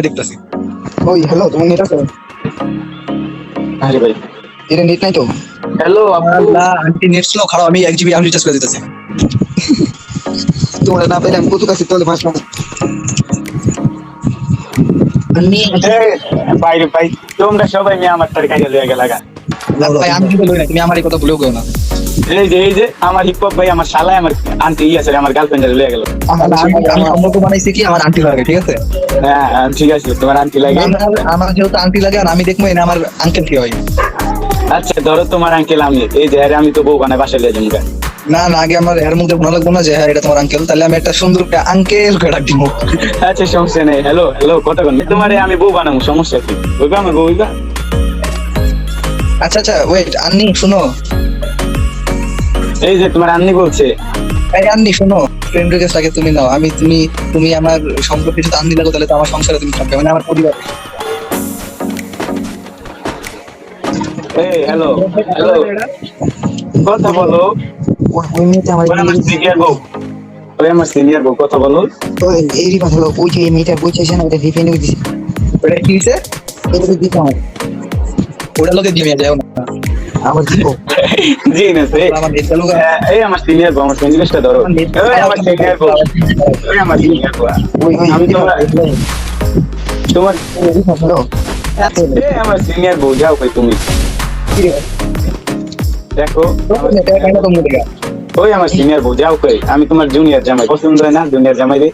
দেখতেছি। ওই হ্যালো, তোমার নেট আছে? আরে ভাই, এটা নেট নাই তো? হ্যালো আপু। আল্লাহ, আন্টি নেট স্লো, খারাপ। আমি 1 GB আমি রিচার্জ করে দিতেছি। তোমরা না পেলে আমি কত কাছে তাহলে ভাসলাম। আমি বাইরে ভাই, তোমরা সবাই নিয়ে আমার তার কাজে লয়ে গেলাগা। ভাই আমি কিন্তু লই না, তুমি আমার এই কথা ভুলেও গেও না। এই যে আমার হিপ হপ ভাই, আমার শালায় আমার আন্টি আছে, আমার গার্লফ্রেন্ডে লয়ে গেল। আমি সম্পর্ক বানাইছি কি আমার আন্টি লাগে, ঠিক আছে? হ্যাঁ ঠিক আছে, তোমার আন্টি লাগে। আমার যেহেতু আন্টি লাগে আর আমি দেখবো এনে আমার আঙ্কেল কি হয়। আচ্ছা ধরো তোমার আঙ্কেল আমি, এই যে আরে আমি তো বউ বানায় বাসায় লিয়ে যাবো। না না, আগে আমার এর মধ্যে মনে লাগবো না যে হ্যাঁ এটা তোমার আঙ্কেল, তাহলে আমি একটা সুন্দর আঙ্কেল করে ডাক দিব। আচ্ছা সমস্যা নেই। হ্যালো হ্যালো, কতক্ষণ তোমারে আমি বউ বানাবো, সমস্যা কি? ওইবা আমার বউ ওইবা। আচ্ছা আচ্ছা, ওয়েট আন্নি শুনো। এই যে তোমার আন্নি বলছে। এই আন্নি শোনো, ফ্রেন্ড রিকোয়েস্ট আগে তুমি নাও। আমি তুমি আমার সম্পর্কে যদি আন্নি লাগো তাহলে তো আমার সংসারে তুমি থাকবে, মানে আমার পরিবার। এই হ্যালো হ্যালো, কথা বলো। ওই মেয়েটা আমার ওই আমার সিনিয়র বউ, ওই আমার সিনিয়র বউ, কথা বলো। এরই কথা হলো, ওই যে এই মেয়েটা বলছে না, এটা রিফাইন করে দিছে। ওটা কি হয়েছে? এটা দিতে আমার ওটা লোকে দিয়ে যাও না। আমার দিব। জি না সে আমার নেট চালু কর। এই আমার সিনিয়র বউ, আমার সিনিয়রটা ধরো। ওই আমার সিনিয়র বউ, ওই আমার সিনিয়র বউ। ওই আমি তোমার হ্যালো, এই আমার সিনিয়র বউ, যাও কই তুমি? দেখো ওই আমার সিনিয়র বউ, যাও কই? আমি তোমার জুনিয়র জামাই, পছন্দ হয় না জুনিয়র জামাই রে?